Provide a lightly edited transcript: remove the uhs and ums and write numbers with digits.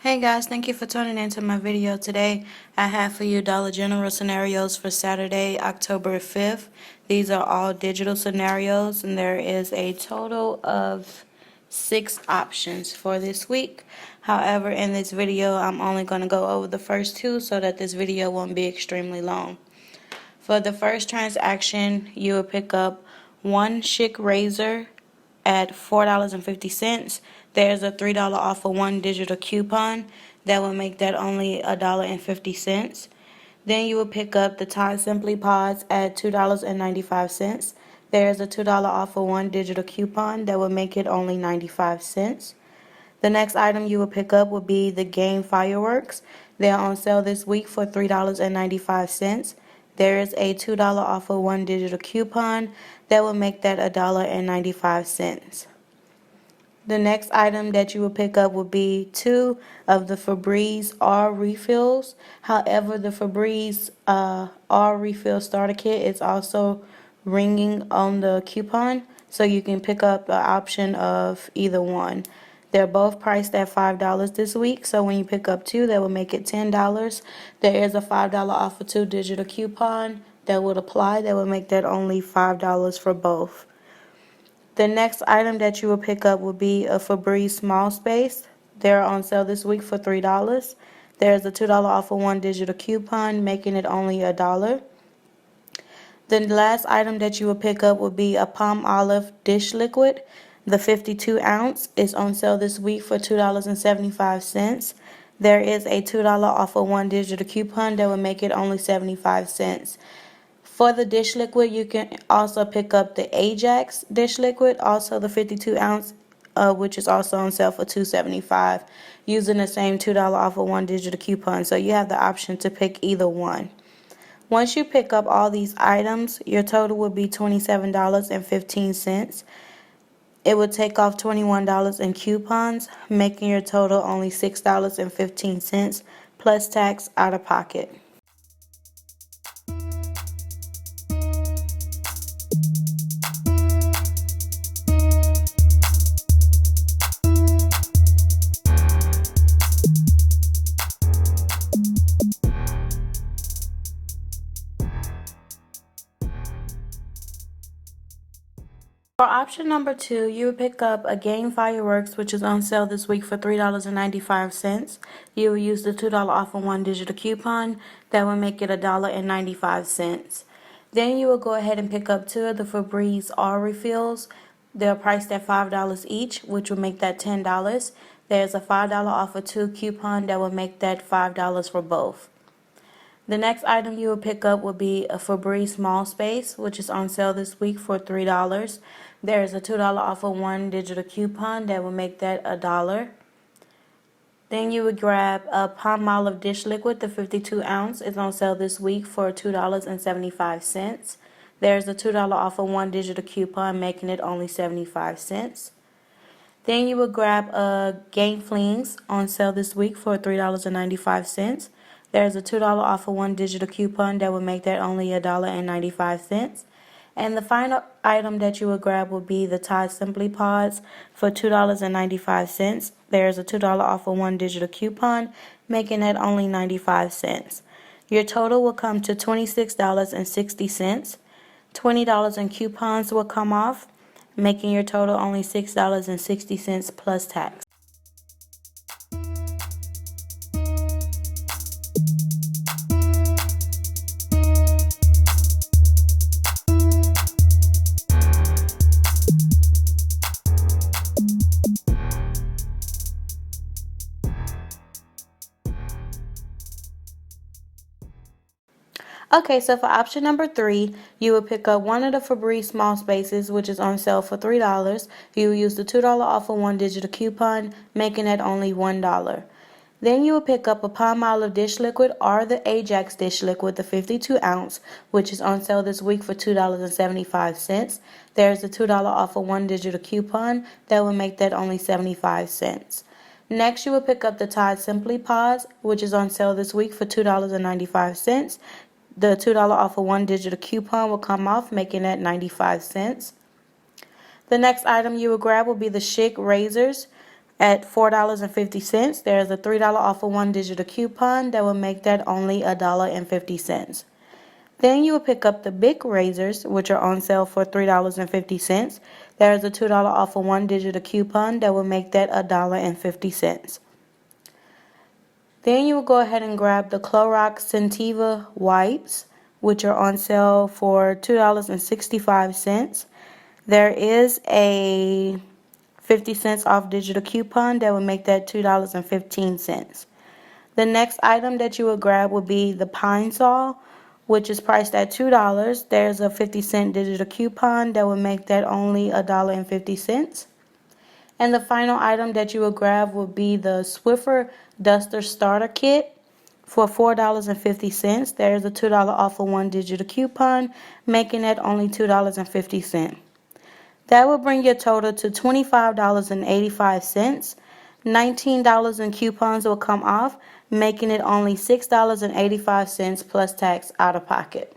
Hey guys, thank you for tuning into my video today. I have for you Dollar General scenarios for Saturday, October 5th. These are all digital scenarios and there is a total of 6 options for this week. However, in this video, I'm only going to go over the first 2 so that this video won't be extremely long. For the first transaction, you will pick up one Schick razor at $4.50. There's a $3 off of one digital coupon that will make that only $1.50. Then you will pick up the Tide Simply Pods at $2.95. There's a $2 off of one digital coupon that will make it only 95 cents. The next item you will pick up will be the Game Fireworks. They're on sale this week for $3.95. There is a $2 off of one digital coupon that will make that $1.95. The next item that you will pick up will be 2 of the Febreze R refills. However, the Febreze R refill starter kit is also ringing on the coupon, so you can pick up the option of either one. They're both priced at $5 this week, so when you pick up 2, that will make it $10. There is a $5 off of 2 digital coupon that would apply. That would make that only $5 for both. The next item that you will pick up will be a Febreze Small Space. They're on sale this week for $3. There's a $2 off of one digital coupon, making it only $1. The last item that you will pick up will be a Palmolive dish liquid. The 52 ounce is on sale this week for $2.75. There is a $2 off of one digital coupon that will make it only 75 cents. For the dish liquid, you can also pick up the Ajax dish liquid, also the 52 ounce, which is also on sale for $2.75, using the same $2 off of one digital coupon. So you have the option to pick either one. Once you pick up all these items, your total will be $27.15. It would take off $21 in coupons, making your total only $6.15 plus tax out of pocket. For option number 2, you would pick up a Game Fireworks, which is on sale this week for $3.95. You will use the $2 off of one digital coupon. That will make it $1.95. Then you will go ahead and pick up 2 of the Febreze R refills. They're priced at $5 each, which will make that $10. There's a $5 off of 2 coupon that will make that $5 for both. The next item you will pick up will be a Febreze Small Space, which is on sale this week for $3. There is a $2 off of one digital coupon that will make that $1. Then you would grab a Palmolive dish liquid. The 52 ounce is on sale this week for $2.75. There's a $2 off of one digital coupon, making it only 75 cents. Then you would grab a Game Flings on sale this week for $3.95. There's a $2 off of one digital coupon that will make that only $1.95. And the final item that you will grab will be the Tide Simply Pods for $2.95. There's a $2 off of one digital coupon, making that only 95 cents. Your total will come to $26.60. $20 in coupons will come off, making your total only $6.60 plus tax. Okay, so for option number 3, you will pick up one of the Febreze Small Spaces, which is on sale for $3. You will use the $2 off of one digital coupon, making it only $1. Then you will pick up a Palmolive dish liquid or the Ajax dish liquid, the 52 ounce, which is on sale this week for $2.75. There's a $2 off of one digital coupon that will make that only 75 cents. Next, you will pick up the Tide Simply Pods, which is on sale this week for $2.95. The $2 off of one digital coupon will come off, making that 95 cents. The next item you will grab will be the Schick razors. At $4.50, there's a $3 off of one digital coupon that will make that only $1.50. Then you will pick up the Bic razors, which are on sale for $3.50. There's a $2 off of one digital coupon that will make that $1.50. Then you will go ahead and grab the Clorox Scentiva wipes, which are on sale for $2.65. There is a 50 cents off digital coupon that will make that $2.15. The next item that you will grab will be the Pine Sol, which is priced at $2. There's a 50-cent digital coupon that will make that only $1.50. And the final item that you will grab will be the Swiffer Duster Starter Kit for $4.50. There's a $2 off of one digital coupon, making it only $2.50. That will bring your total to $25.85. $19 in coupons will come off, making it only $6.85 plus tax out of pocket.